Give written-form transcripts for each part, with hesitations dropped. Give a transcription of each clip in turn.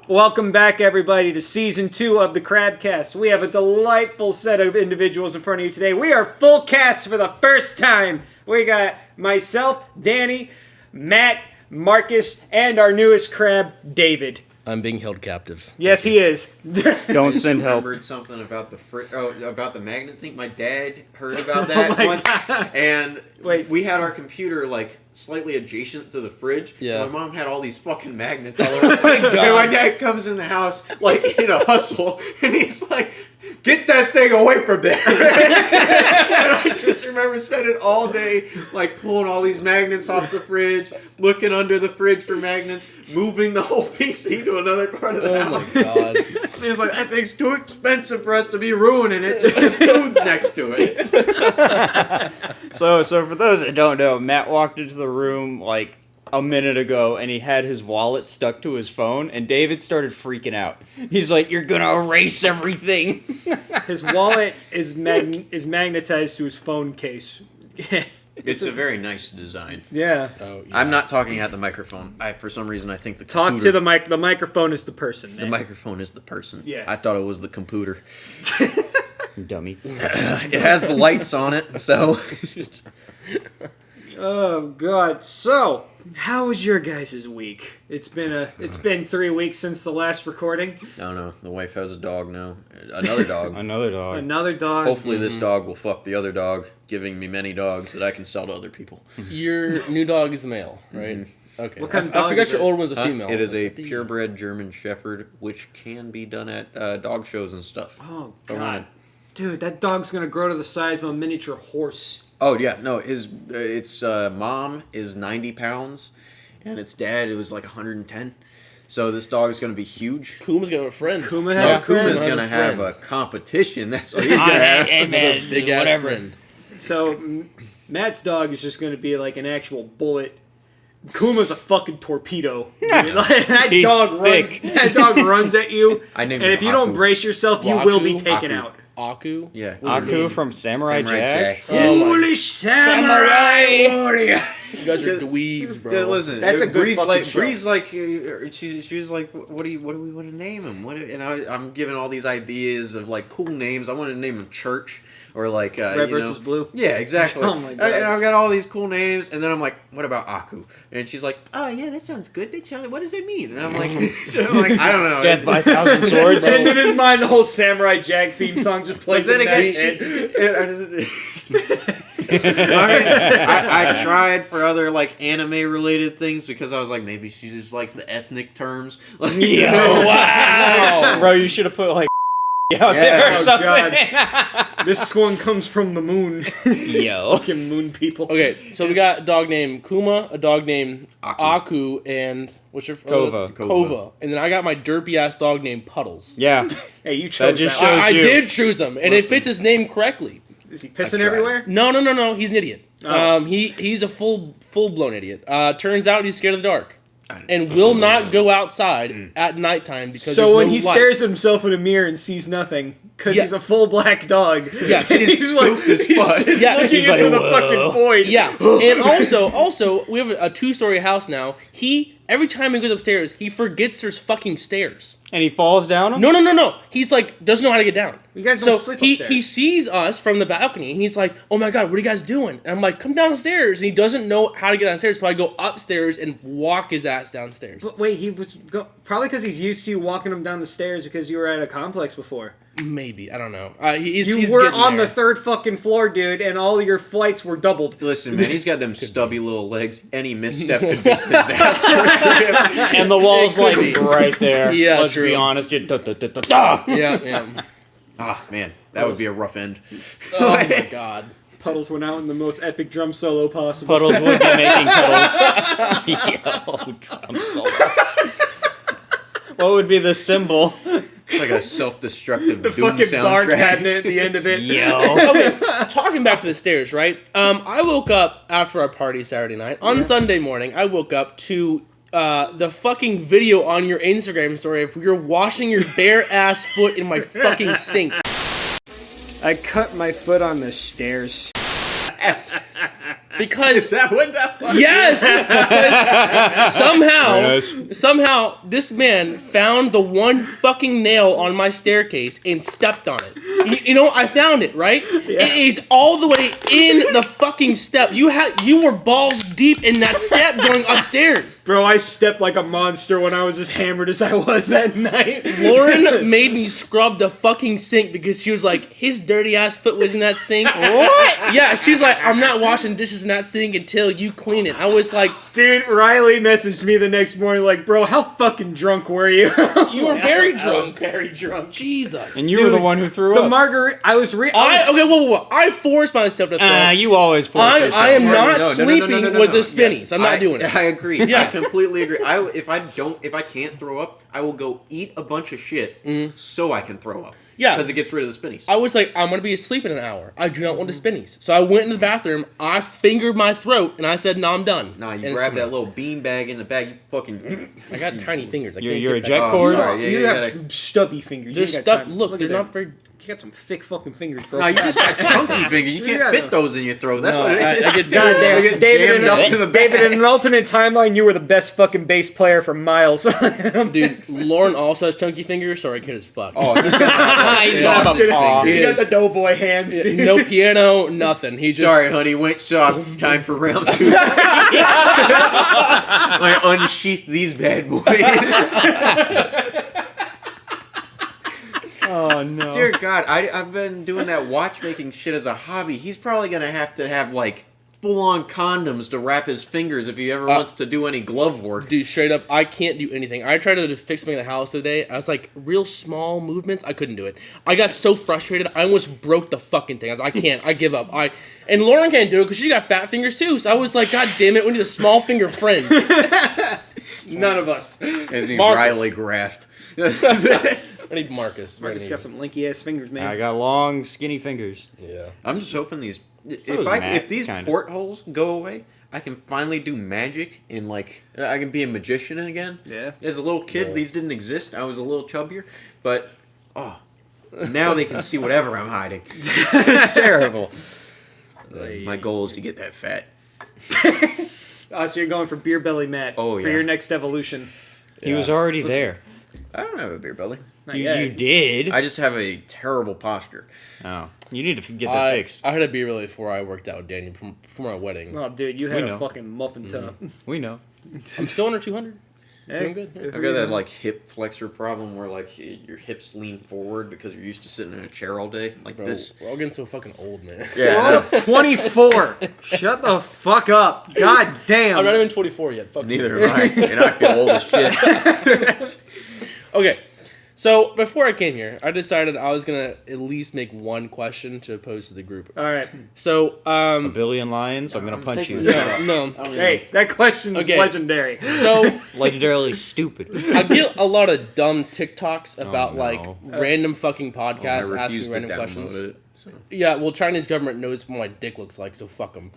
Welcome back, everybody, to Season 2 of the Crabcast. We have a delightful set of individuals in front of you today. We are full cast for the first time. We got myself, Danny, Matt, Marcus, and our newest crab, David. I'm being held captive. Yes, he is. Don't send help. I remembered something about about the magnet thing. My dad heard about that once, and we had our computer like slightly adjacent to the fridge. Yeah. My mom had all these fucking magnets all over. And my dad comes in the house like in a hustle, and he's like, "Get that thing away from there!" And I just remember spending all day like pulling all these magnets off the fridge, looking under the fridge for magnets, moving the whole PC to another part of the house. Oh my god. And he was like, "That thing's too expensive for us to be ruining it just because food's next to it." So for those that don't know, Matt walked into the room like a minute ago and he had his wallet stuck to his phone and David started freaking out. He's like, "You're gonna erase everything." His wallet is magnetized to his phone case. It's a very nice design. Yeah. Oh, yeah. I'm not talking at the microphone. For some reason, I think the Talk computer, to the mic. The microphone is the person. The microphone is the person. Yeah. I thought it was the computer. Dummy. It has the lights on it, so. Oh God! So, how was your guys' week? It's been 3 weeks since the last recording. I don't know. The wife has a dog now. Another dog. Another dog. Another dog. Hopefully, this dog will fuck the other dog, giving me many dogs that I can sell to other people. Your new dog is male, right? Okay. What kind of I dog forgot is your it? old one's a female. It is So- a purebred German Shepherd, which can be done at dog shows and stuff. Oh I wanna- God, dude, that dog's gonna grow to the size of a miniature horse. Oh yeah, no, its mom is 90 pounds, and its dad it was like 110. So this dog is going to be huge. Kuma's got a friend. Kuma No, has a friend. Kuma's has going a to have friend. a competition. That's what he's going to have. Hey man, Big ass whatever. friend. So Matt's dog is just gonna be like an actual bullet. Kuma's a fucking torpedo. Dude. That He's dog thick. That dog runs at you, I named and him if you don't Aku. brace yourself, you will be Aku? taken Aku. out. Aku? Yeah. Aku from Samurai Jack. Oh my- Foolish samurai warrior. You guys are dweebs, bro. Yeah, listen, That's a good Bree's fucking like show. Bree's like she was like, what do we want to name him? And I'm giving all these ideas of like cool names. I want to name him Church or like Red versus Blue. Yeah, exactly. Oh my God. And I've got all these cool names, and then I'm like, what about Aku? And she's like, oh yeah, that sounds good. What does it mean? And I'm like, I don't know. Death by 1,000 swords. And in his mind, the whole Samurai Jack theme song just But plays then in Matt's again, head. I tried for other like anime related things because I was like, maybe she just likes the ethnic terms. Like, Yo, wow. Bro, you should have put like out there or Oh, something. This one comes from the moon. Yo. Fucking moon people. Okay, so we got a dog named Kuma, a dog named Aku. Aku, and what's your Kova. Kova. And then I got my derpy ass dog named Puddles. Yeah. Hey, you chose that. just one. shows- I you. did choose him, and it Listen. fits his name correctly. Is he pissing I tried. everywhere? No, he's an idiot. Oh. He's a full blown idiot. Turns out he's scared of the dark, and will not go outside at nighttime because So there's when no he light. stares at himself in a mirror and sees nothing, because Yeah. he's a full black dog. Yes. he's spooked as he's fuck. just Yeah, looking he's into like, the "Whoa." fucking void. Yeah, and also we have a 2-story house now. Every time he goes upstairs, he forgets there's fucking stairs. And he falls down him? No. He's like doesn't know how to get down. You guys don't So sleep he upstairs. he sees us from the balcony and he's like, "Oh my god, what are you guys doing?" And I'm like, "Come downstairs." And he doesn't know how to get downstairs, so I go upstairs and walk his ass downstairs. But wait, he was probably because he's used to you walking him down the stairs because you were at a complex before. Maybe, I don't know. You He's were getting on there. the third fucking floor, dude, and all your flights were doubled. Listen, man, he's got them stubby little legs. Any misstep could be disaster. And the wall's It like could be. right there. Yeah, Let's true. be honest. Da. Yeah. Ah, man, that would be a rough end. Oh my god. Puddles went out in the most epic drum solo possible. Puddles would be making puddles. Yo, drum solo. What would be the symbol? It's like a self-destructive the Doom fucking bar soundtrack. cabinet at the end of it. Yo. Okay, talking back to the stairs, right? I woke up after our party Saturday night. On Sunday morning, I woke up to the fucking video on your Instagram story of you're washing your bare ass foot in my fucking sink. I cut my foot on the stairs. because Is that what that was? yes, Very somehow this man found the one fucking nail on my staircase and stepped on it. You know, I found it, right? It is all the way in the fucking step. You were balls deep in that step going upstairs. Bro, I stepped like a monster when I was as hammered as I was that night. Lauren made me scrub the fucking sink because she was like, his dirty ass foot was in that sink. What? Yeah, she's like, I'm not washing dishes in that sink until you clean it. I was like, Dude, Riley messaged me the next morning like, bro, how fucking drunk were you? you were very I was drunk. very drunk. Jesus. And you were the one who threw The up. margarita, Okay, whoa. I forced myself to throw up. You always force I yourself. am not No, sleeping with the spinnies. I'm not doing it. I agree. Yeah. I completely agree. If I can't throw up, I will go eat a bunch of shit so I can throw up. Yeah. Because it gets rid of the spinnies. I was like, I'm going to be asleep in an hour. I do not want the spinnies. So I went in the bathroom, I fingered my throat, and I said, no, I'm done. Nah, And you it's grab coming that little bean bag in the bag, you fucking... I got tiny fingers. I You're can't a get jet back. cord? sorry. Yeah, you you have gotta- some stubby fingers. They're You ain't got stuck. time. Look, at they're that. not very... You got some thick fucking fingers, bro. Nah, you just got chunky fingers. You can't Yeah. fit those in your throat. That's No, what it is. I get God damn, They get David, jammed up in the David, bag. in an alternate timeline, you were the best fucking bass player for miles. Dude, Lauren also has chunky fingers, so our kid is fucked. Oh, he's gonna have He's gonna have a paw. You got Yes. the doughboy hands, dude. No piano, nothing. He just... Sorry, honey, went soft. It's time for round 2. I unsheathed these bad boys. Oh no. Dear God, I've been doing that watchmaking shit as a hobby. He's probably gonna have to have like full-on condoms to wrap his fingers if he ever wants to do any glove work. Dude, straight up, I can't do anything. I tried to fix something in the house today. I was like, real small movements, I couldn't do it. I got so frustrated, I almost broke the fucking thing. I was like, I can't, I give up. And Lauren can't do it because she got fat fingers too. So I was like, God damn it, we need a small finger friend. None of us. As he Marcus. Riley graft. I need Marcus. Marcus got some linky ass fingers, man. I got long, skinny fingers. Yeah. I'm just hoping these. does If Matt, these kinda. portholes go away, I can finally do magic and like I can be a magician again. Yeah. As a little kid, Yeah. these didn't exist. I was a little chubbier, but now they can see whatever I'm hiding. It's terrible. My goal is to get that fat. So you're going for beer belly Matt Oh, for yeah. your next evolution. He was already there. I don't have a beer belly. Not You, yet. you did. I just have a terrible posture. Oh, you need to get that fixed. I had a beer really before I worked out with Danny for my wedding. Oh, dude, you had We a know. fucking muffin top. We know. I'm still under 200. Hey, Doing good. I've got that like hip flexor problem where like your hips lean forward because you're used to sitting in a chair all day like Bro, this. we're all getting so fucking old, man. Yeah, I know. 24. Shut the fuck up. God damn. I'm not even 24 yet. Fuck you. Neither am I, and I feel old as shit. Okay, so before I came here, I decided I was gonna at least make one question to pose to the group. All right. So, A billion lions. I'm gonna punch you. no. Hey, that question is Okay. legendary. So Legendarily stupid. I get a lot of dumb TikToks about no. like random fucking podcasts I asking refuse to random download questions. it. So. Yeah, well, Chinese government knows what my dick looks like, so fuck them.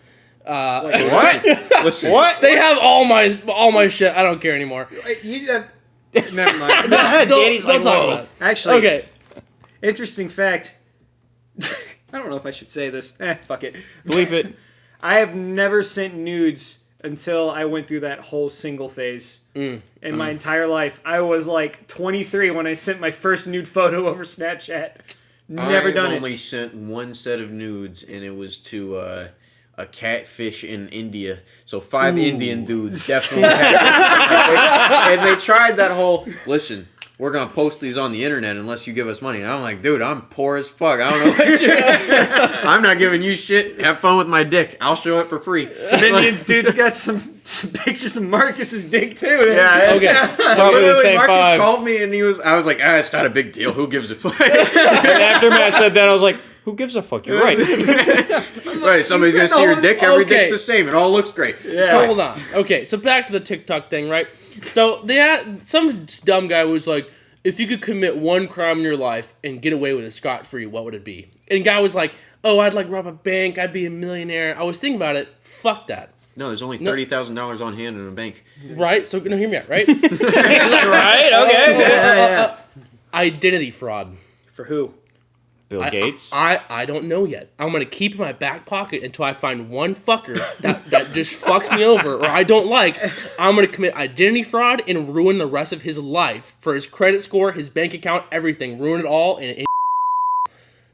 What? Listen, They have all my shit. I don't care anymore. Never mind. Danny's Don't like, talk whoa. about it. Actually, Okay. interesting fact. I don't know if I should say this. Fuck it. Bleep it. I have never sent nudes until I went through that whole single phase in my entire life. I was like 23 when I sent my first nude photo over Snapchat. Never done I've it. only sent one set of nudes, and it was to a catfish in India. So 5 Indian dudes definitely had and they tried that whole, listen, we're going to post these on the internet unless you give us money. And I'm like, dude, I'm poor as fuck. I don't know what you're... I'm not giving you shit. Have fun with my dick. I'll show it for free. Some Indians dude's got some pictures of Marcus's dick too. Yeah, Okay. Probably the Literally, same Marcus 5. called me and I was like, it's not a big deal. Who gives a fuck? And after Matt said that, I was like, who gives a fuck? You're right. Right, somebody's gonna see your dick. Every dick's the same. It all looks great. Yeah. Hold on. Okay, so back to the TikTok thing, right? So they had some dumb guy was like, if you could commit one crime in your life and get away with it scot-free, what would it be? And guy was like, oh, I'd like rob a bank. I'd be a millionaire. I was thinking about it. Fuck that. No, there's only $30,000 on hand in a bank. Right? So, no, hear me out, right? Right? Okay. Identity fraud. For who? Bill Gates? I don't know yet. I'm gonna keep it in my back pocket until I find one fucker that just fucks me over or I don't like. I'm gonna commit identity fraud and ruin the rest of his life for his credit score, his bank account, everything. Ruin it all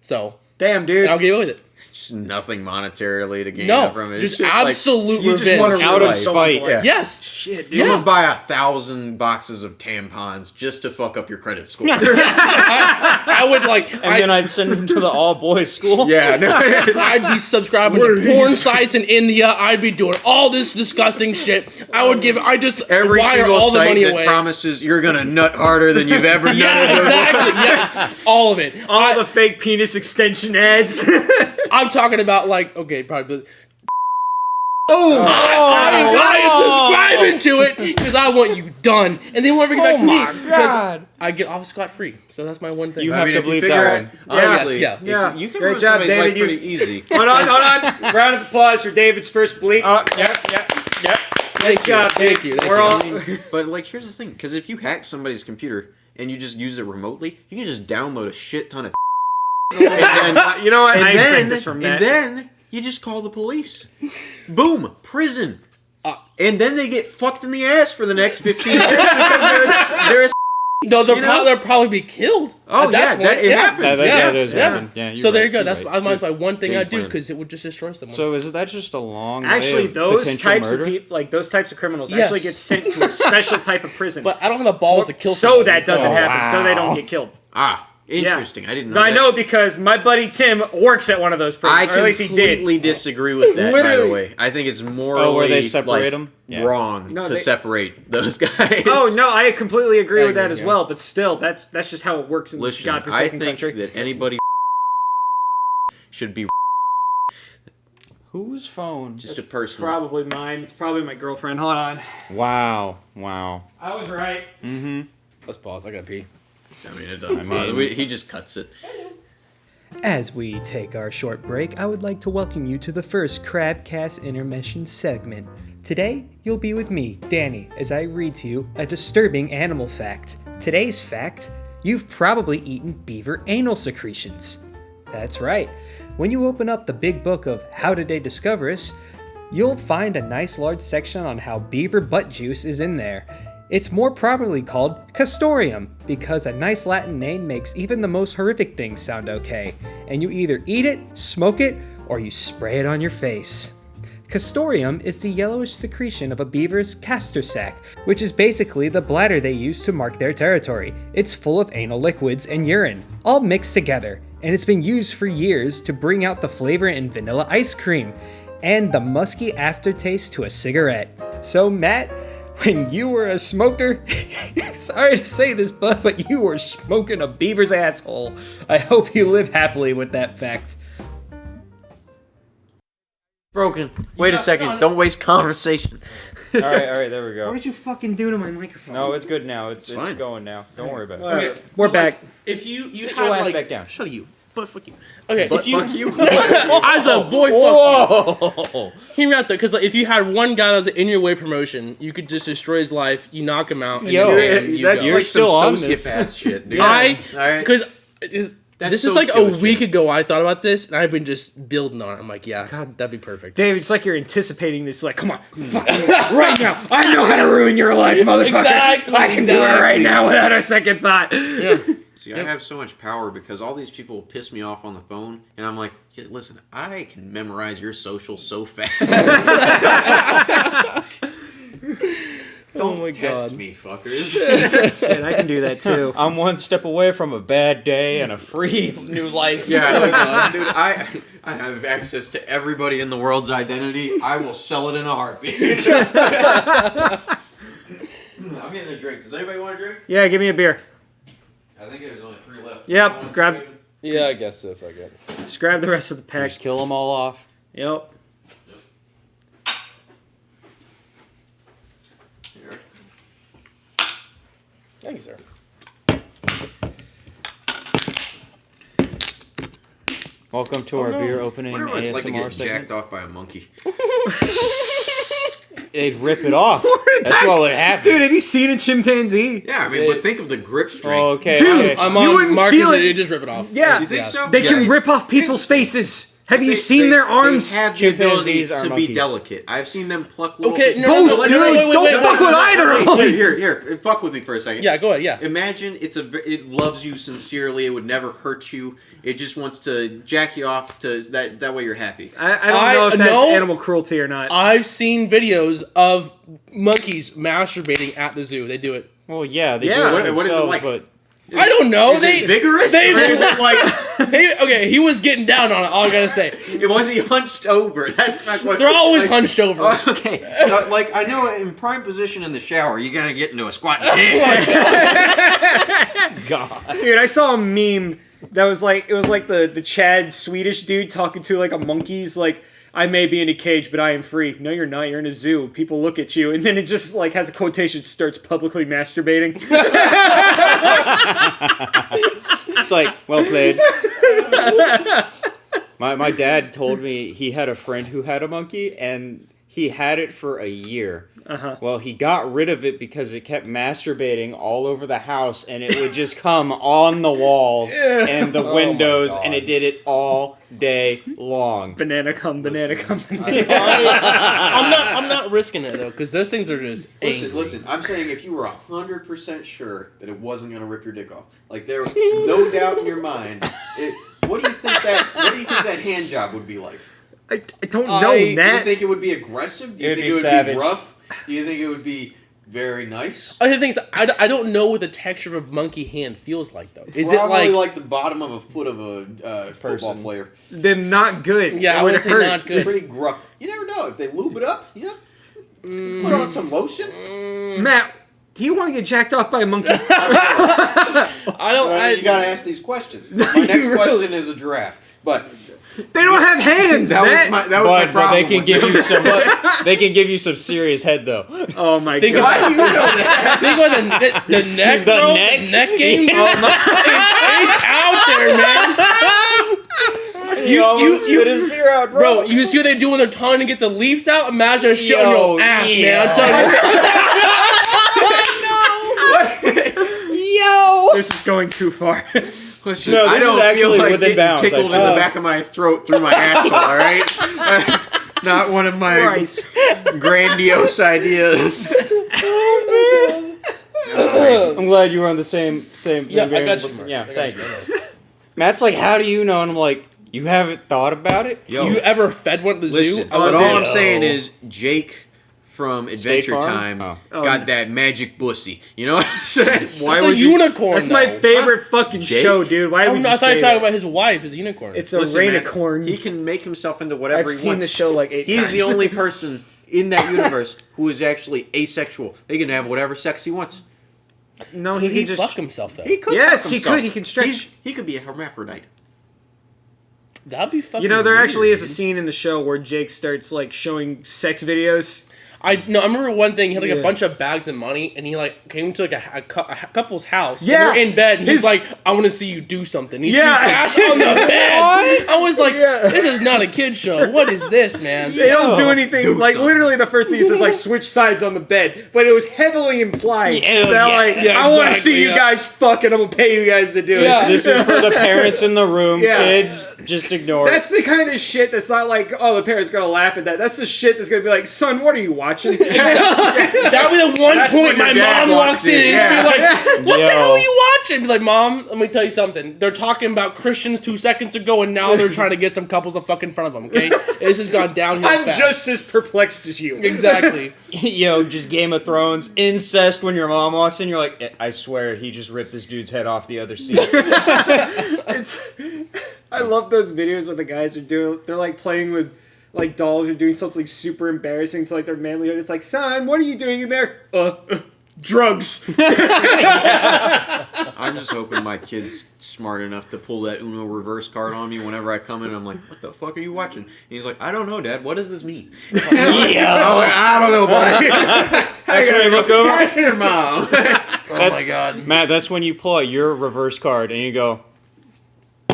so. Damn, dude. I'll get away with it. Just nothing monetarily to gain No, from it. just It's absolute you just want revenge. to Out of realize- spite. Yeah. Yes. Shit, dude. You Yeah. would buy 1,000 boxes of tampons just to fuck up your credit score. I would like. And then I'd send him to the all-boys school? Yeah, no. I'd be subscribing What to are porn these? sites in India. I'd be doing all this disgusting shit. I just Every wire single all the site money that away. promises you're gonna nut harder than you've ever Yeah, nutted before. exactly. Yes, all of it. All the fake penis extension ads. I'm talking about like probably. Oh, I am subscribing to it because I want you done, and they won't ever get back to me my because God. I get off scot free. So that's my one thing. You I have mean, to if you believe figure that it- one. Honestly, Yeah. if Yeah. you can Great ruin job, somebody's David. life You- pretty easy. hold on. Round of applause for David's first bleep. Yep. Thank you. job, Thank dude. you. Thank We're you. all- I mean, but like, here's the thing: because if you hack somebody's computer and you just use it remotely, you can just download a shit ton of. and then, You know what? I and expect then, this from and Matt. then you just call the police. Boom, prison. And then they get fucked in the ass for the next 15 years because they're a No, You know? they'll probably be killed. Oh, at that yeah, point. that- it happens. That does happen. Yeah, you're So there you right, go. you're That's right. my one thing Game I'd do plan. because it would just destroy someone. So is that just a long way Actually, of those potential types murder? of people, like those types of criminals, Yes. actually get sent to a special type of prison. but I don't have the balls to kill so someone. that doesn't Oh, happen. So they don't wow. get killed. interesting. Yeah. I didn't know. No, I that. know because my buddy Tim works at one of those prisons. I Or at least he did. completely disagree with that. By the Literally. way, I think it's morally Oh, where they separate 'em? Yeah. wrong No, to they- separate those guys. Oh no, I completely agree with that agree, as yeah. well. But still, that's just how it works in this Listen, I godforsaken think country. that anybody should be Whose phone? just a person. Probably mine. It's probably my girlfriend. Hold on. Wow. I was right. Let's pause. I gotta pee. I mean, it doesn't I bother. mean- He just cuts it. As we take our short break, I would like to welcome you to the first Crabcast Intermission segment. Today, you'll be with me, Danny, as I read to you a disturbing animal fact. Today's fact: you've probably eaten beaver anal secretions. That's right. When you open up the big book of How Did They Discover Us, you'll find a nice large section on how beaver butt juice is in there. It's more properly called castoreum because a nice Latin name makes even the most horrific things sound okay, and you either eat it, smoke it, or you spray it on your face. Castoreum is the yellowish secretion of a beaver's castor sac, which is basically the bladder they use to mark their territory. It's full of anal liquids and urine, all mixed together, and it's been used for years to bring out the flavor in vanilla ice cream and the musky aftertaste to a cigarette. So Matt, when you were a smoker, sorry to say this, bud, but you were smoking a beaver's asshole. I hope you live happily with that fact. Broken. Wait a second. Don't waste conversation. All right, there we go. What did you fucking do to my microphone? No, it's good now. It's fine. going now. Don't worry about it. Alright, we're back. If you Sit had your ass like, back down. Shut you. But fuck you. Okay. But if you, fuck you. as a boy, fuck you. Whoa! Hear me out though, because like, if you had one guy that was an in your way promotion, you could just destroy his life. You knock him out. And Yo, then you That's go. You're like still some on this. sociopath shit, dude. I Alright. because That's this is so like a sociopath. week ago. I thought about this, and I've been just building on it. I'm like, yeah, God, that'd be perfect. David, it's like you're anticipating this. Like, come on, fucking right now. I know how to ruin your life, motherfucker. Exactly, I can do it right exactly. now without a second thought. Yeah. See, I have so much power because all these people piss me off on the phone, and I'm like, yeah, listen, I can memorize your social so fast. Don't my test God. me, fuckers. And I can do that too. I'm one step away from a bad day and a free new life. Yeah, listen, dude, I have access to everybody in the world's identity. I will sell it in a heartbeat. I'm getting a drink. Does anybody want a drink? Yeah, give me a beer. I think there's only 3 left. Yep, grab. Yeah, I guess so. If I get. Just grab the rest of the pack. Just kill them all off. Yep. Thank you, sir. Welcome to our beer opening Whatever it's like to ASMR get segment. jacked off by a monkey. they'd rip it off. That's what would happen. Dude, have you seen a chimpanzee? Yeah, I mean, but think of the grip strength. Oh, okay. Dude, okay. I'm You on wouldn't Marcus. feel it. They just rip it off. Yeah. You think so? They can Yeah. rip off people's faces. Have you seen their arms? They have the ability Chimpanzees are to be monkeys. delicate. I've seen them pluck little... Okay, no, Both, no, dude. no, Don't fuck with either of them. Here, fuck with me for a second. Yeah, go ahead. Yeah. Imagine it loves you sincerely. It would never hurt you. It just wants to jack you off to that way you're happy. I don't know if that's no. animal cruelty or not. I've seen videos of monkeys masturbating at the zoo. They do it. Well, yeah, they Yeah. do it What is it themselves, like? but I don't know. Is it vigorous? They, or is it like... okay, he was getting down on it. All I gotta say, Was he hunched over? That's my question. they're always Like, hunched over. Okay, like I know in prime position in the shower, you gotta get into a squat. God. Dude, I saw a meme that was like, it was like the Chad Swedish dude talking to like a monkey's like, I may be in a cage, but I am free. No, you're not. You're in a zoo. People look at you, and then it just like has a quotation, starts publicly masturbating. It's like, well played. My dad told me he had a friend who had a monkey, and he had it for a year. Well, he got rid of it because it kept masturbating all over the house, and it would just come on the walls and the windows, and it did it all day long. Banana cum, banana cum. I'm not risking it though, because those things are just angry. Listen. I'm saying if you were 100% sure that it wasn't gonna rip your dick off, like there was no doubt in your mind, what do you think that hand job would be like? I don't know, I- Do you Nat. think it would be aggressive? Do you It'd think be it would savage. be rough? Do you think it would be very nice? Other things, I don't know what the texture of a monkey hand feels like though. Is Probably it like the bottom of a foot of a football Person. player? Then not good. Yeah, It I would would say hurt. not good. Pretty gruff. You never know if they lube it up. You know, put on some lotion. Matt, do you want to get jacked off by a monkey? I don't. You gotta ask these questions. My next really- question is a giraffe, but They don't have hands, that Matt. was my But problem. they can with give them. you some. They can give you some serious head though. Oh my Think god. about- Why do you know that? Think about the neck, the bro. neck? The neck game. Oh my. It's out there, man. You almost spit his beer out, Bro, you see what they do when they're trying to get the leaves out? Imagine a shit on your Yo, ass, yeah. man. I'm telling you. This is going too far. Listen, No, this I don't is actually feel like within getting bounds, tickled in I the think. back of my throat through my asshole. All right, not one of my Christ. grandiose ideas. I'm glad you were on the same. Yeah, I got you, Mark. Yeah, I got thank you. you. Matt's like, how do you know? And I'm like, you haven't thought about it? Yo, You ever fed one at the zoo? listen. Oh, But all dude. I'm saying is Jake from Adventure Farm? Time Oh. got that magic bussy. You know what I'm saying? Why That's a would you? unicorn. That's my though. favorite fucking Jake? show, dude. Why I would you thought you say were talking that? about his wife, his unicorn. It's a Listen, man, rainicorn. he can make himself into whatever I've he seen wants. the show like 8 He's times. the only person in that universe who is actually asexual. They can have whatever sex he wants. No, Could he he can just. fuck himself though? He could. Yes, fuck he himself. could. He can stretch. He could be a hermaphrodite. That'd be fucking. You know, there weird, actually is a dude. scene in the show where Jake starts like showing sex videos. I remember one thing. He had like Yeah. a bunch of bags of money, and he like came to like a couple's house. Yeah. and they're in bed. And he's His- like, "I want to see you do something." He Yeah. threw cash on the bed. What? I was like, Yeah. "This is not a kid show. What is this, man?" They don't do anything. do like something. literally, the first thing he says like switch sides on the bed, but it was heavily implied Yeah, that yeah. like Yeah, I want to exactly, see you yeah. guys fuck, and I'm gonna pay you guys to do Yeah. it. This is for the parents in the room. Yeah. Kids, just ignore That's the kind of shit that's not like, oh, the parents gonna laugh at that. That's the shit that's gonna be like, son, what are you watching? That would be the one That's point when my your dad mom walks walks in in, and yeah. be like, "What the Yo. hell are you watching?" Be like, "Mom, let me tell you something. They're talking about Christians 2 seconds ago, and now they're trying to get some couples to fuck in front of them. Okay, this has gone downhill I'm fast." just as perplexed as you. Exactly. Yo, just Game of Thrones incest. When your mom walks in, you're like, I swear he just ripped this dude's head off the other seat. It's, I love those videos where the guys are doing. They're like playing with like dolls or doing something super embarrassing to like their manlyhood. It's like, son, what are you doing in there? Drugs. I'm just hoping my kid's smart enough to pull that Uno reverse card on me whenever I come in. I'm like, what the fuck are you watching? And he's like, I don't know, Dad. What does this mean? Yo. I don't know, buddy. That's when you look over. Ask your mom. Oh my god. Matt, that's when you pull out your reverse card and you go,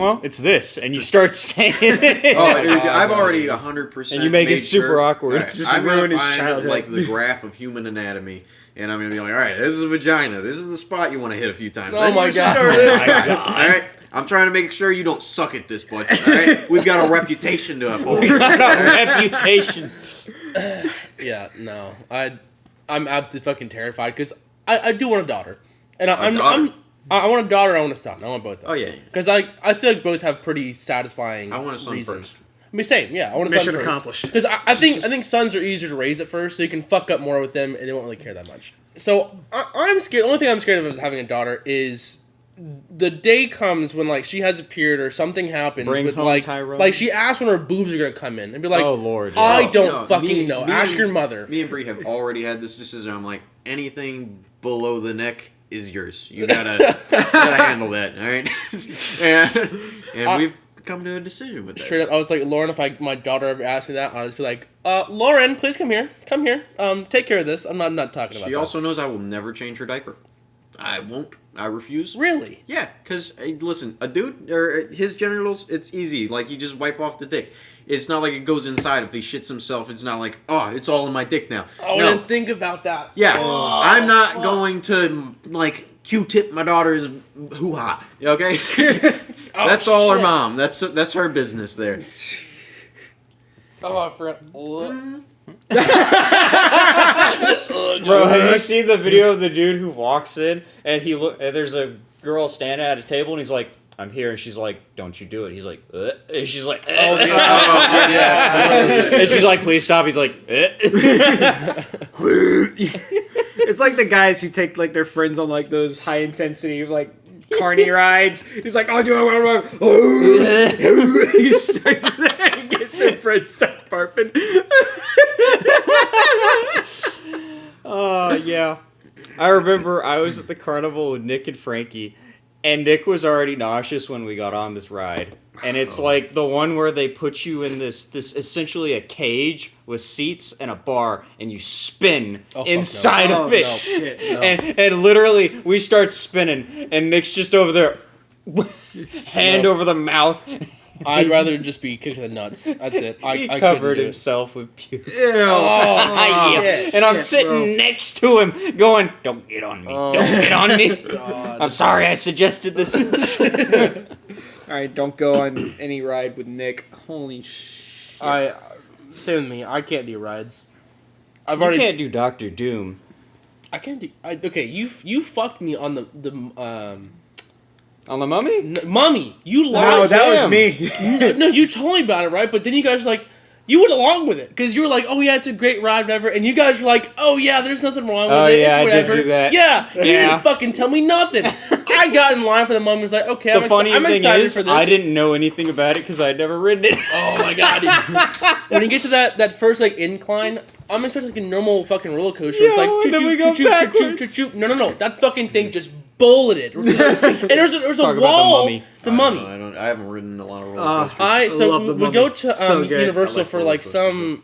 well, it's this, and you start saying it. Oh, dude, God, I've no, already dude. 100%. And you make it made super sure, awkward. Alright, Just I'm gonna ruin his find childhood. like the graph of human anatomy, and I'm gonna be like, all right, this is a vagina. This is the spot you want to hit a few times. Oh Then my you God. start this. Oh my God. All right. I'm trying to make sure you don't suck at this, bud. All right, we've got a reputation to uphold. Reputation. Yeah, no, I'm absolutely fucking terrified because I do want a daughter, and I want a daughter. I want a son. I want both. Oh, yeah. Because I feel like both have pretty satisfying. I want a son reasons. first. I mean, same. Yeah, I want a Mission son first. accomplished. Because I think sons are easier to raise at first, so you can fuck up more with them, and they won't really care that much. So I'm scared. The only thing I'm scared of is having a daughter is the day comes when like she has a period or something happens Bring with home like Tyrone. like she asks when her boobs are gonna come in and be like, Oh, Lord, yeah. I don't No, fucking know. Ask and- your mother. Me and Bree have already had this decision. I'm like, anything below the neck is yours. You gotta handle that, all right? and we've come to a decision with that. Straight up, I was like, Lauren, if my daughter ever asked me that, I'd just be like, Lauren, please come here. Take care of this. I'm not talking about She that. also knows I will never change her diaper. I won't. I refuse. Really? Yeah, because, listen, a dude, or his genitals, it's easy. Like, you just wipe off the dick. It's not like it goes inside. If he shits himself, it's not like, oh, it's all in my dick now. Oh, no. I didn't think about that. Yeah, I'm not going to, like, Q-tip my daughter's hoo-ha, okay? That's all her shit. mom. That's her business there. Oh, I forgot. Bro, have you seen the video of the dude who walks in and and there's a girl standing at a table and he's like, I'm here, and she's like, don't you do it. He's like, and she's like, Oh, yeah. and she's like, please stop. He's like, It's like the guys who take like their friends on like those high intensity like carny rides. He's like, oh, do I want to run? He starts and gets their friends start barfing. Oh, yeah. I remember I was at the carnival with Nick and Frankie, and Nick was already nauseous when we got on this ride. And it's like the one where they put you in this essentially a cage with seats and a bar, and you spin fuck inside no. of Oh, it. no. Shit, no. And literally, we start spinning, and Nick's just over there, hand over the mouth. I'd rather just be kicked in the nuts. That's it. He I covered couldn't do it. himself with puke. Ew. Yeah. shit. And I'm Shit, sitting bro. next to him going, don't get on me. Don't get on me. God. I'm sorry I suggested this. All right, don't go on any ride with Nick. Holy shit. Same with me. I can't do rides. I've You already. can't do Dr. Doom. I can't do. Okay, you fucked me on the On the Mummy? mummy. You No, lied. that was Sam. me. No, you told me about it, right? But then you guys were like, you went along with it because you were like, oh yeah, it's a great ride, whatever. And you guys were like, oh yeah, there's nothing wrong with Oh, it. yeah, It's I did whatever. do that. Yeah, you Yeah. didn't fucking tell me nothing. I got in line for the mummy. Was like, okay, The funny I'm thing excited is, for this. I didn't know anything about it because I'd never ridden it. Oh my god! When you get to that first like incline, I'm expecting like a normal fucking roller coaster. It's Yeah, like and then we go backwards. No, that fucking thing just bulleted. And there's a Talk about the wall. Mummy. The mummy. I haven't ridden a lot of roller coasters. I So love the we Mummy. go to So good. Universal I like for roller like coasters,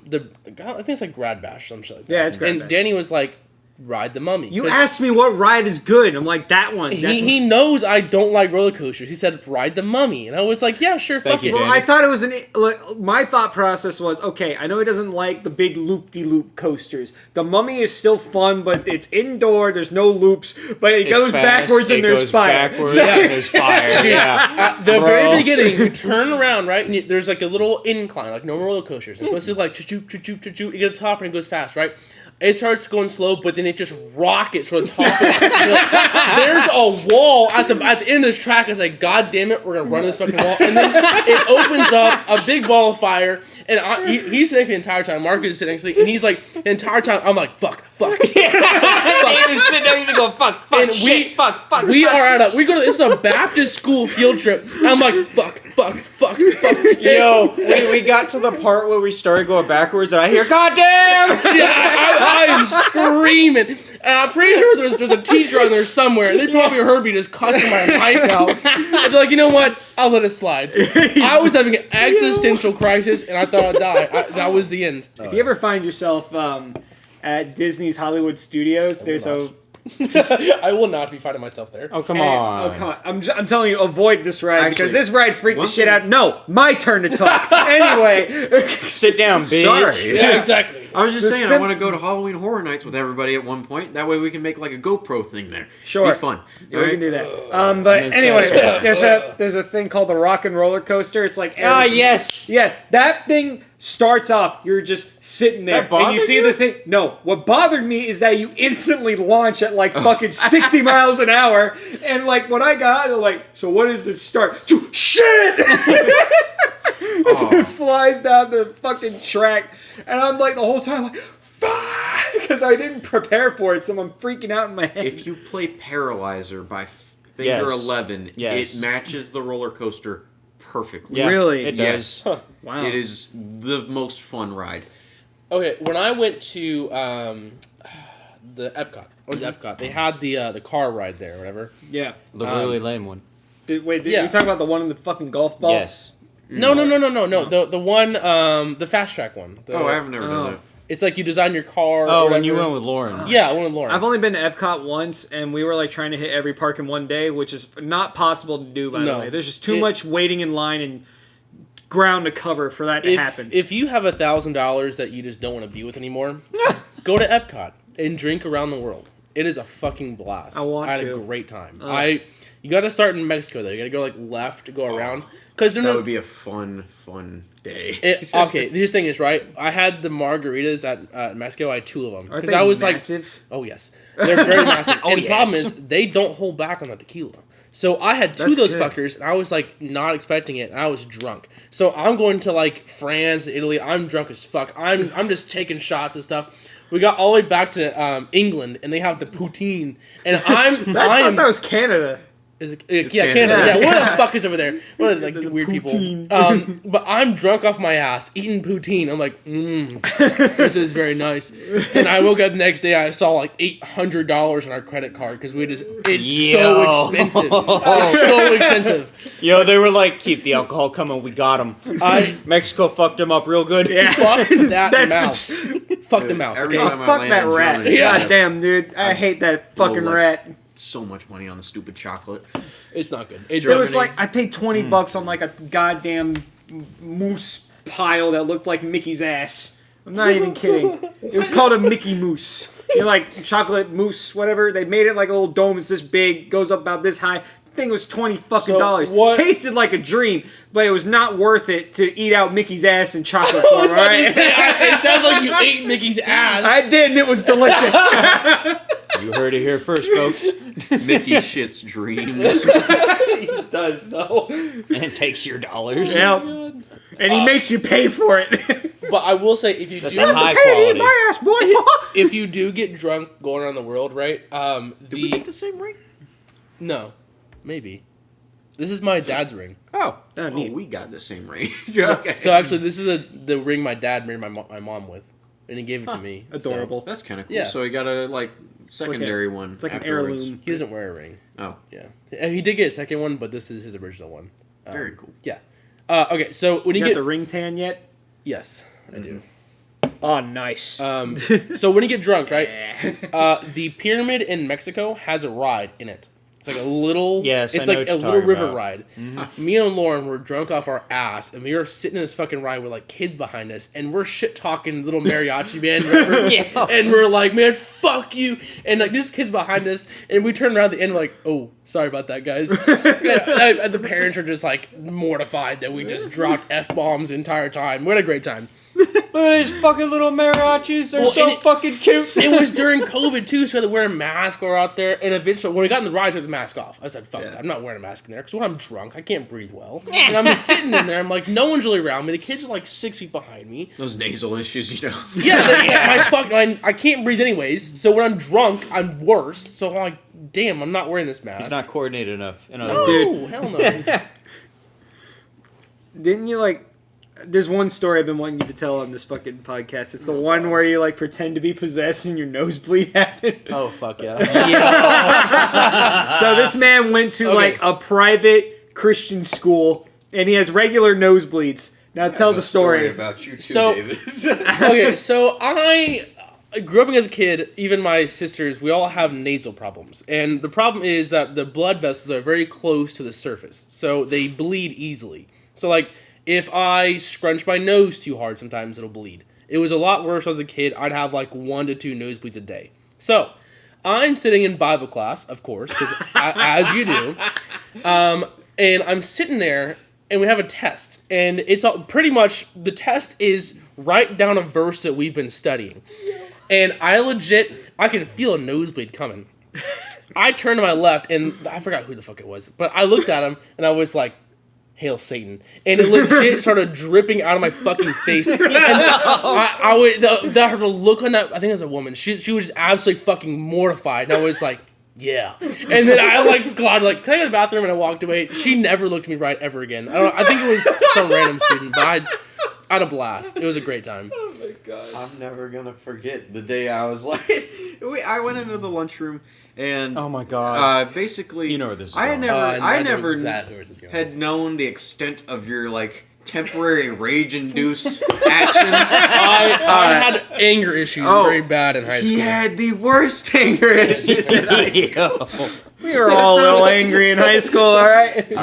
I think it's like Grad Bash, some shit like that. Yeah, it's Grad And Bash. Danny was like, ride the Mummy. You 'Cause asked me what ride is good. I'm like, that one. That's he knows I don't like roller coasters. He said, ride the Mummy. And I was like, yeah, sure, Thank fuck you, it. Well, Danny. I thought it was my thought process was, okay, I know he doesn't like the big loop-de-loop coasters. The Mummy is still fun, but it's indoor, there's no loops, but it goes fast, backwards and it there's goes fire. Backwards So- and there's fire. Dude, Yeah. at the Bro. very beginning, you turn around, right? And there's like a little incline, like normal roller coasters. It's supposed to like choop, choop, choop, choop, choop. You get to the top and it goes fast, right? It starts going slow, but then it just rockets from the top. There's a wall at the end of this track. It's like, God damn it, we're gonna run this fucking wall. And then it opens up a big ball of fire, and he's sitting next to me the entire time. Marcus is sitting next to me, and he's like, the entire time, I'm like, fuck. He's sitting there even go, fuck, And shit, fuck. We go to, this is a Baptist school field trip. And I'm like, fuck. Yo, we got to the part where we started going backwards, and I hear, God damn! Yeah, I am screaming. And I'm pretty sure there's a teacher on there somewhere. And they probably heard me just cussing my life out. And they're like, you know what? I'll let it slide. I was having an existential crisis, and I thought I'd die. That was the end. If you ever find yourself at Disney's Hollywood Studios, there's a I will not be finding myself there. Oh, come Hey, on. Oh, come on. I'm telling you, avoid this ride because Actually, this ride freaked the one shit thing- out. No, my turn to talk. Anyway. Sit down, bitch. Sorry. Yeah, exactly. I was just The saying, sim- I want to go to Halloween Horror Nights with everybody at one point. That way we can make like a GoPro thing there. Sure. Be fun. Yeah, we can do that. But And anyway, it's there's a thing called the rock and roller coaster. It's like Ah, yes. Yeah, that thing starts off. You're just sitting there, That and you bothered see you? the thing. No, what bothered me is that you instantly launch at like fucking 60 miles an hour, and like when I got out, they're like, "So what does it start?" Shit! As it flies down the fucking track, and I'm like the whole time like, "Fuck!" Because I didn't prepare for it, so I'm freaking out in my head. If you play Paralyzer by Finger Yes. 11, Yes. it matches the roller coaster perfectly. Yeah, Really? It Yes. does. Wow. It is the most fun ride. Okay, when I went to the Epcot, they had the car ride there, or whatever. Yeah. The really lame one. Did Yeah. we talk about the one in the fucking golf ball? Yes. No. The one, the fast track one. Oh, I've never Oh. done that. It's like you design your car. Oh, or when you whatever. went with Lauren. Yeah, I went with Lauren. I've only been to Epcot once, and we were like trying to hit every park in one day, which is not possible to do. By the No. way, there's just too It- much waiting in line and ground to cover for that to happen. If you have $1,000 that you just don't want to be with anymore, go to Epcot and drink around the world. It is a fucking blast. I want had to. a great time. You got to start in Mexico though. You got to go like left, go around, because That would be a fun day. Okay, this thing is right. I had the margaritas at Mexico. I had 2 of them Aren't because they I was massive? like, oh yes, they're very massive. And the yes. problem is they don't hold back on the tequila. So I had 2 of That's those good. fuckers, and I was like not expecting it, and I was drunk. So I'm going to like France, Italy. I'm drunk as fuck. I'm just taking shots and stuff. We got all the way back to England, and they have the poutine, and I thought that was Canada. Is it, Canada. Canada. Yeah, what Yeah. the fuck is over there? What are like the weird poutine. people? But I'm drunk off my ass eating poutine. I'm like, this is very nice. And I woke up the next day. I saw like $800 on our credit card because it's Yo. so expensive. It's so expensive. Yo, they were like, keep the alcohol coming. We got him. I Mexico fucked him up real good. Yeah. fuck that That's mouse. Fuck the Dude, mouse. every Okay? time I Fuck land that in rat. Germany, Yeah. God damn, dude. I hate that fucking like, rat. So much money on the stupid chocolate. It's not good. It, It was like I paid $20 on like a goddamn moose pile that looked like Mickey's ass. I'm not even kidding. It was called a Mickey Moose. You know, like chocolate mousse, whatever. They made it like a little dome. It's this big, goes up about this high. The thing was $20 fucking dollars. what- Tasted like a dream, but it was not worth it to eat out Mickey's ass and chocolate I form. was about to Right? say, it sounds like you ate Mickey's ass. I did, and it was delicious. You heard it here first, folks. Mickey shits dreams. It does though. And takes your dollars. Yeah. And he makes you pay for it. But I will say, if you That's do a high Hey, eat quality. my ass, boy. if you do get drunk going around the world, right? Did we get the same ring? No, maybe. This is my dad's ring. Oh, Oh, neat. we got the same ring. Okay. So actually, this is the ring my dad married my mom with, and he gave it to me. So Adorable. That's kind of cool. Yeah. So he got a like secondary one. It's like an afterwards. heirloom. he doesn't wear a ring. Oh, Yeah, and he did get a second one, but this is his original one. very cool. Yeah. Okay, so when You you got get the ring tan yet? yes, I do. Oh, nice. So when you get drunk, right? The pyramid in Mexico has a ride in it. It's like a little, Yes, it's I know like what a you're little talking river about. ride. Me and Lauren were drunk off our ass, and we were sitting in this fucking ride with like kids behind us, and we're shit talking little mariachi band, whatever. And we're like, man, fuck you, and like there's kids behind us, and we turn around at the end, we're like, oh, sorry about that, guys. And the parents are just like mortified that we just dropped f bombs the entire time. We had a great time. Look at these fucking little mariachis. They're Well, so and it- fucking cute. It was during COVID too, so we had to wear a mask or out there. And eventually, when we got in the ride, I took the mask off. I said, "Fuck that! I'm not wearing a mask in there because when I'm drunk, I can't breathe well." And I'm sitting in there. I'm like, no one's really around me. The kids are like 6 feet behind me. Those nasal issues, you know. I can't breathe anyways. So when I'm drunk, I'm worse. So I'm like, damn, I'm not wearing this mask. He's not coordinated enough. In other No, words. hell no. Didn't you like? There's one story I've been wanting you to tell on this fucking podcast. It's the one where you like pretend to be possessed and your nosebleed happened. Oh fuck yeah. So this man went to Okay. like a private Christian school and he has regular nosebleeds. Now tell the story. about you too, So- David. Okay, so growing up as a kid, even my sisters, we all have nasal problems. And the problem is that the blood vessels are very close to the surface, so they bleed easily. So, like, if I scrunch my nose too hard, sometimes it'll bleed. It was a lot worse as a kid. I'd have, like, 1 to 2 nosebleeds a day. So, I'm sitting in Bible class, of course, because as you do, and I'm sitting there, and we have a test. And it's all, pretty much, the test is write down a verse that we've been studying. And I can feel a nosebleed coming. I turned to my left, and I forgot who the fuck it was, but I looked at him, and I was like, Hail Satan. And it legit started dripping out of my fucking face. And her look on that, I think it was a woman, she was just absolutely fucking mortified. And I was like, yeah. And then I can I go to the bathroom? And I walked away. She never looked at me right ever again. I think it was some random student, but I had a blast. It was a great time. Oh my god. I'm never gonna forget the day I was like, I went into the lunchroom and oh my god. Basically, you know where this is I going. never had known the extent of your like temporary rage-induced actions. I had anger issues very bad in high school. He had the worst anger issues in high school. We were all a little angry in high school, all right? No,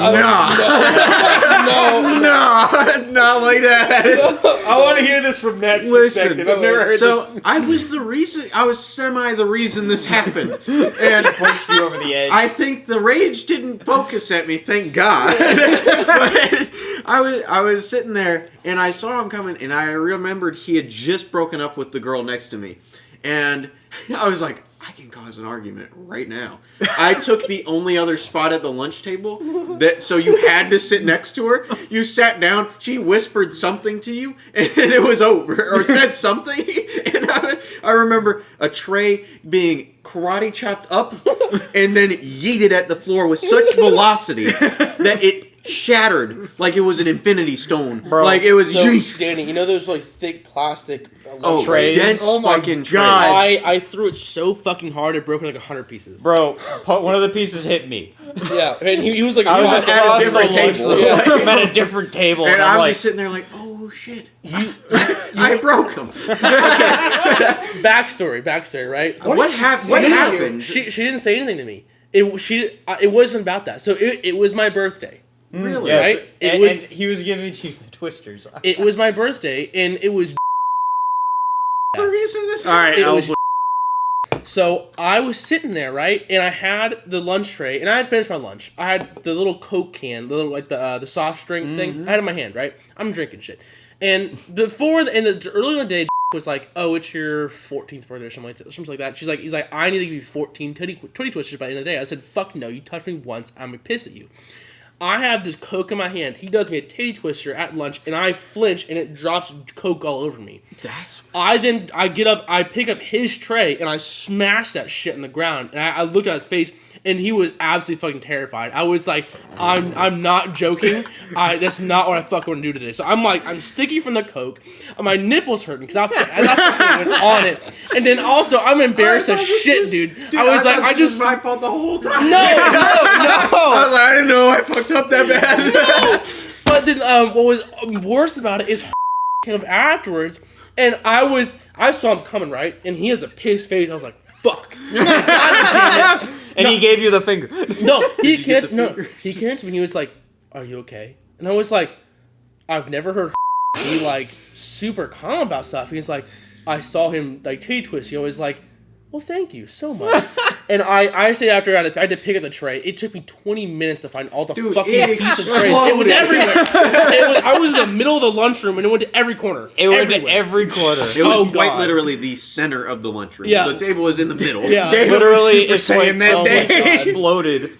not like that. I want to hear this from Matt's perspective. I've never heard this. I was the reason this happened. And Pushed you over the edge. I think the rage didn't focus at me, thank God. But I was sitting there, and I saw him coming, and I remembered he had just broken up with the girl next to me. And I was like, I can cause an argument right now. I took the only other spot at the lunch table, so you had to sit next to her. You sat down, she whispered something to you, and then it was over, or said something. And I remember a tray being karate chopped up and then yeeted at the floor with such velocity that it shattered like it was an infinity stone. Bro, like it was. So, Danny, you know those like thick plastic trays? Dense Oh my fucking God. trays. I threw it so fucking hard it broke in like 100 pieces. Bro, one of the pieces hit me. Yeah, and he was like, I was just at a across different the lunch table. room. Yeah. I'm at a different table, And and I'm I'm like, just sitting there like, oh shit, I broke him. backstory, right? What happened? She didn't say anything to me. It wasn't about that. So it was my birthday. Really? yes, right? and he was giving you the twisters. It was my birthday, and it was. The reason this All right, It I'll was So I was sitting there, right, and I had the lunch tray, and I had finished my lunch. I had the little Coke can, the little the soft drink thing. I had it in my hand, right. I'm drinking shit, and early in the day, was like, "Oh, it's your 14th birthday," or something like that. He's like, "I need to give you 14 titty twisters by the end of the day." I said, "Fuck no! You touched me once, I'm gonna piss at you." I have this Coke in my hand. He does me a titty twister at lunch, and I flinch, and it drops Coke all over me. I get up, I pick up his tray, and I smash that shit in the ground. And I looked at his face, and he was absolutely fucking terrified. I was like, I'm not joking. That's not what I fucking want to do today. So I'm sticky from the Coke. My nipples hurting because I fucking went on it. And then also, I'm embarrassed as shit, dude. I was like, it was my fault the whole time. No. I was like, I didn't know I fucked up that bad. But then what was worse about it is came up afterwards, and I saw him coming, right? And he has a pissed face. I was like, fuck. God damn it. And he gave you the finger. No, he came to me and he was like, are you okay? And I was like, I've never heard be like super calm about stuff. He's like, I saw him like titty twist. He was like, well, thank you so much. And I say after I had to pick up the tray. It took me 20 minutes to find all the fucking pieces of trays. It was everywhere. I was in the middle of the lunchroom, and it went to every corner. It went to every corner. It was quite God. literally the center of the lunchroom. Yeah. The table was in the middle. Yeah. Literally, Super it's like Saiyan that day. exploded,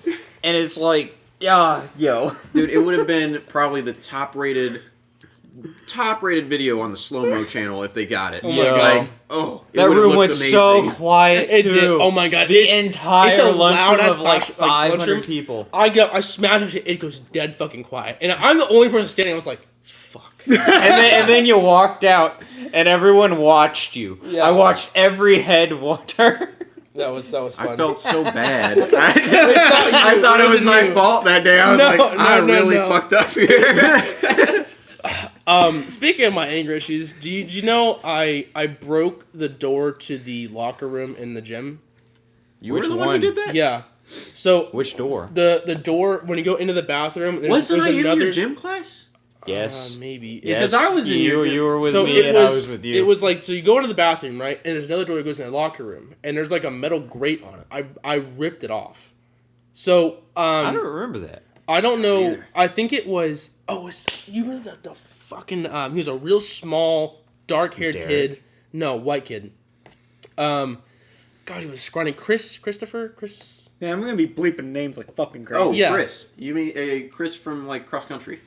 and it's like, yeah, yo. Dude, it would have been probably the top rated video on the slow-mo channel if they got it. Oh my Yo. God. Like, it That would've room looked went so amazing. quiet, It too. did. Oh my God. The It's a entire lunchroom loud-ass of like class, 500 lunchroom. people. I smash that shit. It goes dead fucking quiet, and I'm the only person standing. I was like, fuck. And then you walked out, and everyone watched you. Yeah. I watched every head water. That was fun. I felt so bad. I thought it was my fault that day. I was No, like, no, I no, really no. fucked up here. Speaking of my anger issues, did you know I broke the door to the locker room in the gym? You were the one who did that? Yeah. So Which door? the door when you go into the bathroom, Wasn't I in another your gym class? Yes. maybe. Yes. Because I was in your gym. You were with So me, it and was, I was with you. It was like, so you go into the bathroom, right? And there's another door that goes in the locker room. And there's like a metal grate on it. I ripped it off. So, I don't remember that. I don't know. Either. I think it was, you know the fucking, he was a real small, dark-haired Derek? kid. No, white kid. God, he was scrawny. Chris? Yeah, I'm gonna be bleeping names like fucking crazy. Oh, Yeah. Chris. You mean Chris from like cross country?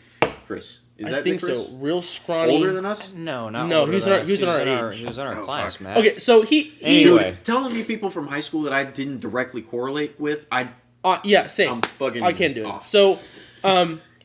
Chris. Is I that think the Chris? so. Real scrawny. Older than us? No, not No, older he was than in our- us. he was in our age. He was in our Oh, class, fuck. man. Okay, so he Anyway. Dude, telling me people from high school that I didn't directly correlate with, yeah, same. I'm fucking I can't do it. off. So,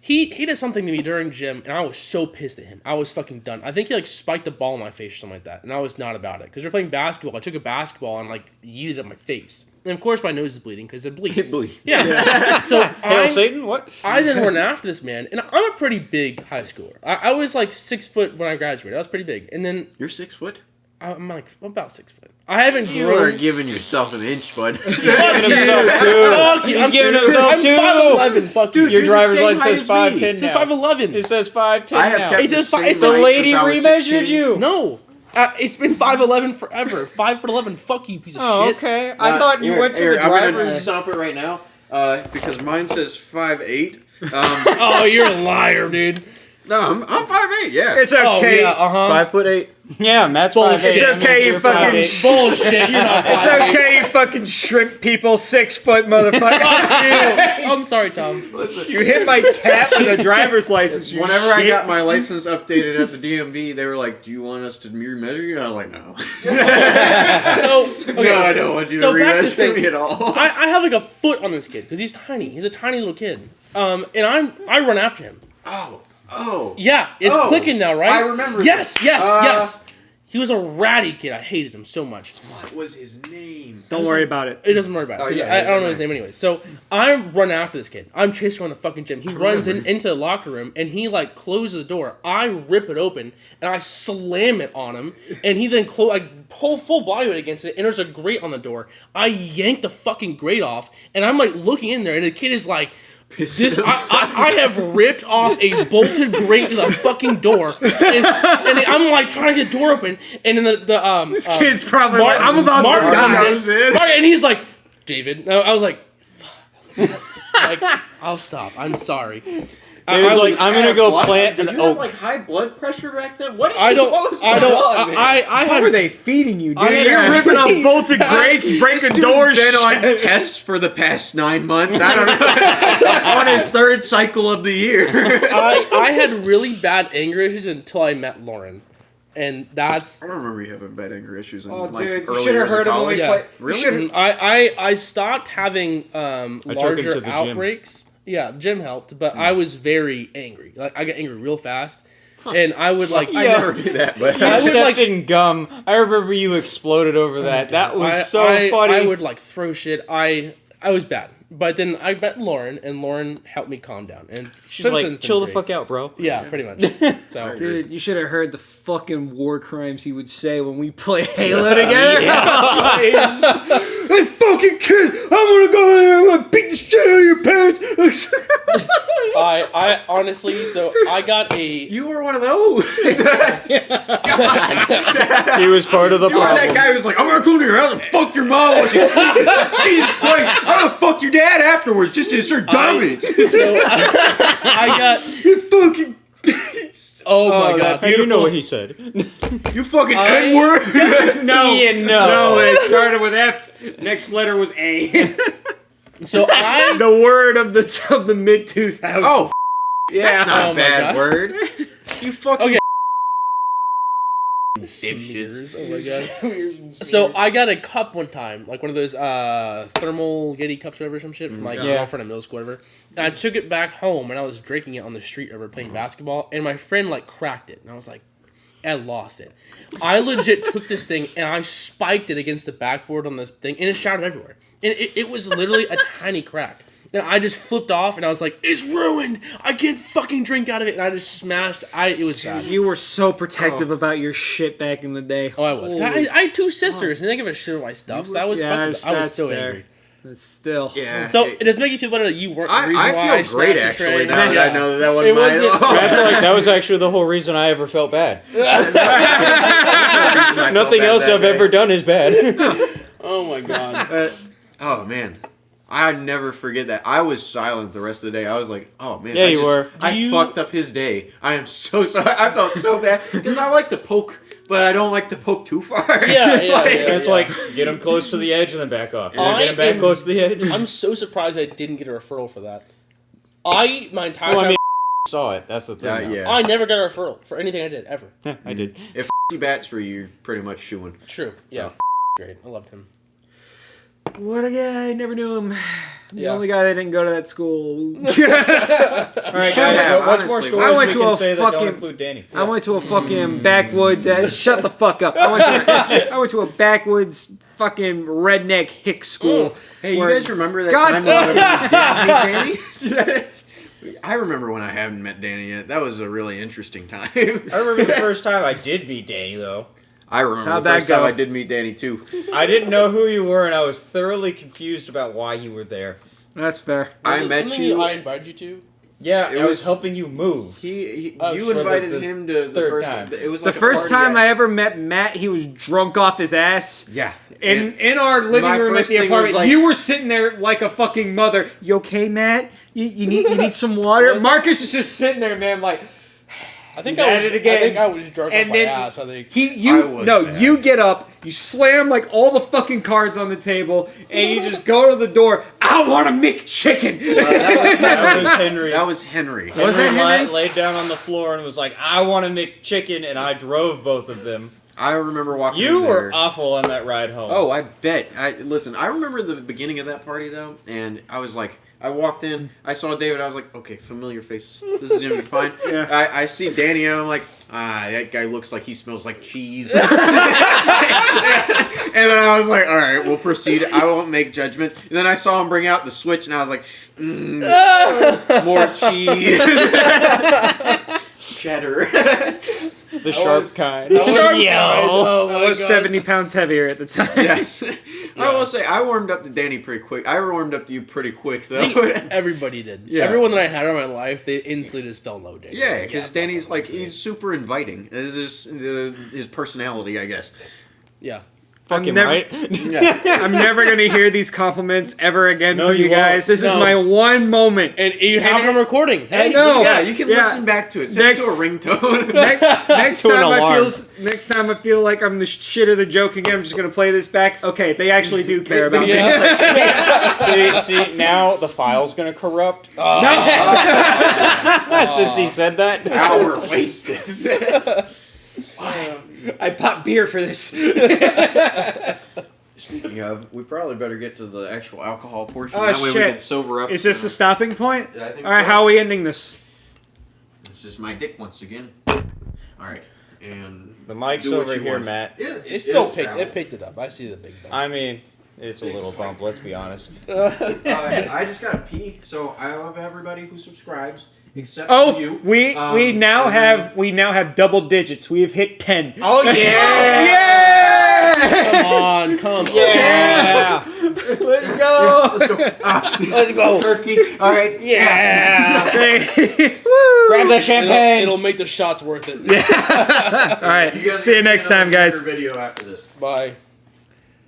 he did something to me during gym, and I was so pissed at him. I was fucking done. I think he like spiked the ball in my face or something like that, and I was not about it because we were playing basketball. I took a basketball and like yeeted it at my face, and of course my nose is bleeding because it bleeds. It bleeds. Yeah. So Hail Satan? What? I then run after this man, and I'm a pretty big high schooler. I was like 6 foot when I graduated. I was pretty big, and then You're 6 foot? I'm about 6 foot. I haven't You are grown. giving yourself an inch, bud. Fuck giving you. himself two. Fuck you. He's giving himself I'm two. 5'11". Fuck you. Dude, Your you're the driver's same license height says as me. 5'10". It says 5'11". It says 5'10". I have now. kept It just the same it's The a height lady since I was remeasured 16. you. No. It's been 5'11" forever. 5'11". Fuck you, piece of Oh, shit. okay. I thought you went to the I'm gonna driver's. stop it right now because mine says 5'8". Oh, you're a liar, dude. No, I'm 5'8", yeah. It's Oh, okay. yeah, uh-huh. 5'8". Yeah, Matt's Bullshit. 5'8". It's That means okay, you're you fucking 5'8". Bullshit. You're not It's okay, you fucking shrimp people, 6 foot motherfucker. I'm sorry, Tom. You hit my cap with a driver's license. You Whenever I shit. got my license updated at the DMV, they were like, "Do you want us to remeasure you?" And I was like, "No, So, okay. no, I don't want you So to back to this remeasure thing. me at all." I have like a foot on this kid because he's tiny. He's a tiny little kid. And I run after him. Oh, Yeah, it's Oh, clicking now, right? I remember Yes, this. yes. He was a ratty kid. I hated him so much. what was his name? Don't worry about it. It doesn't worry about it. Oh, 'cause yeah, I don't know yeah. his name anyway. So I run after this kid. I'm chasing around the fucking gym. He runs into the locker room and he like closes the door. I rip it open and I slam it on him. And he then pull full body weight against it. And there's a grate on the door. I yank the fucking grate off and I'm like looking in there and the kid is like, I have ripped off a bolted grate to the fucking door, and I'm like trying to get the door open, and then the This kid's probably like, I'm about Mark to comes die. comes in. Mark, and he's like, David. No, I was like, fuck. Like, I'll stop. I'm sorry. It was like, I'm gonna go plant Did an you have oak. like high blood pressure back then? What? I don't. What was I going don't. on, man? I What were had. they feeding you, dude? I You're know. ripping off bolted grates, This breaking dude's doors. been on shit. tests for the past 9 months. I don't know. On his 3rd cycle of the year. I had really bad anger issues until I met Lauren, and that's. I don't remember you having bad anger issues. In, Oh, like, dude, you early should have years of heard him when we college. Yeah. played. Really? You should've- I stopped having took him to larger the gym. outbreaks. Yeah, the gym helped, but I was very angry. Like I got angry real fast, and I would like. I Yeah. never knew that, but You I would, stepped like- in gum. I remember you exploded over that. That was so funny. I would like throw shit. I was bad, but then I met Lauren, and Lauren helped me calm down. And She's like, chill the fuck out, bro. Yeah, pretty much. So Dude, you should have heard the fucking war crimes he would say when we play Halo together. Hey, fucking kid, I'm gonna go in there and I'm gonna beat the shit out of your parents. I honestly, so I got a. you were one of those. He was part of the You were that problem. guy who's like, I'm gonna come to your house and fuck your mom while she's sleeping. Jesus Christ, I'm gonna fuck your dad afterwards just to assert dominance. So I got. You fucking, Oh my god! How do you know what he said? you fucking N-word. No, Ian, no, no. it started with F. Next letter was A. So I. The word of the mid 2000s. Oh, yeah. that's not Oh a my bad God. word. You fucking Okay. dipshits. Oh my god. So I got a cup one time, like one of those thermal Yeti cups or whatever, some shit from like my Yeah. girlfriend in middle school, whatever. And I took it back home and I was drinking it on the street over playing basketball, and my friend like cracked it, and I was like, I lost it. I legit took this thing and I spiked it against the backboard on this thing, and it shattered everywhere. And it was literally a tiny crack. Then I just flipped off, and I was like, "It's ruined! I can't fucking drink out of it!" And I just smashed. It was bad. You were so protective about your shit back in the day. Oh, I was. I had 2 sisters, and they give a shit about my stuff, so I was I was so angry. But still. Yeah. So it does make you feel better that you weren't the reason why I feel great, smashed the actually, tray. now that I know that wasn't It wasn't- my That was actually the whole reason I ever felt bad. I Nothing felt else bad I've that ever day. done is bad. Oh my god. Oh, man. I'd never forget that. I was silent the rest of the day. I was like, oh, man. Yeah, you were. I fucked up his day. I am so sorry. I felt so bad. Because I like to poke, but I don't like to poke too far. Yeah. It's like, get him close to the edge and then back off. And then get him back close to the edge. I'm so surprised I didn't get a referral for that. My entire time, Well, I mean, saw it. That's the thing. now. Yeah. I never got a referral for anything I did ever. I did. If bats for you, you're pretty much shooing. True. Yeah. Great. I loved him. What a guy. I never knew him. The Yeah. only guy that didn't go to that school. All right, guys. Yeah, what's more honestly, stories I went we to can a say that fucking- don't include Danny? I went to a fucking backwoods. Shut the fuck up. I went to a backwoods fucking redneck hick school. Hey, you where- guys remember that God time when I didn't meet Danny? I remember when I hadn't met Danny yet. That was a really interesting time. I remember the first time I did meet Danny, though. I remember How'd the that first time go? I did meet Danny, too. I didn't know who you were, and I was thoroughly confused about why you were there. That's fair. I Was it met something you. I invited you to. Yeah, It I was was- helping you move. You sure, invited the him to the third first time. It was The like a first party time at- I ever met Matt, he was drunk off his ass. Yeah. In our living my room at first the thing was apartment, like- you were sitting there like a fucking mother. You okay, Matt? You need some water? Was Marcus is just sitting there, man, like I think He's I at was. it again. I think I was drunk And off my then ass. I think. I was bad. you get up, you slam like all the fucking cards on the table, and you just go to the door. I want a McChicken. That was Henry. That was Henry. Was that Henry? Laid down on the floor and was like, I want to make chicken, and I drove both of them. I remember walking You in were there. awful on that ride home. Oh, I bet. Listen, I remember the beginning of that party, though, and I was like, I walked in, I saw David, I was like, okay, familiar faces. This is gonna be fine. Yeah. I see Danny, and I'm like, that guy looks like he smells like cheese. And then I was like, all right, we'll proceed. I won't make judgments. And then I saw him bring out the Switch, and I was like, more cheese. Cheddar. The sharp kind. Oh I was 70 pounds heavier at the time. Yes. I will say, I warmed up to Danny pretty quick. I warmed up to you pretty quick, though. Everybody did. Yeah. Everyone that I had in my life, they instantly just fell low. Danny. Yeah, because Danny's like, he's super inviting. This is his personality, I guess. Yeah. Fucking never- right. Yeah. I'm never gonna hear these compliments ever again No, from you you won't. guys. This is No. my one moment. And you have it on recording. I know. Yeah, you can listen back to it. Set it to a ringtone. Next To an time alarm. next time I feel like I'm the shit of the joke again, I'm just gonna play this back. Okay, they actually do care about me. see, now the file's gonna corrupt. Since he said that. Hour wasted. I popped beer for this. Speaking of, we probably better get to the actual alcohol portion. Oh, that way we shit. can sober up. Is this the stopping point? I think All right, so. how are we ending this? This is my dick once again. All right, and The mic's do what over you here, want. Matt. It still picked it up. I see the big bump. I mean, it's a little bump, let's be honest. I just gotta pee, so I love everybody who subscribes, except Oh, you. we now and have double digits. We have hit 10. Oh, yeah! Come on. Yeah! Let's go! Let's go. Let's go! Turkey. All right. Yeah! Woo! Grab the champagne! It'll make the shots worth it. All right, You guys see you can next another time, guys. Video after this. Bye.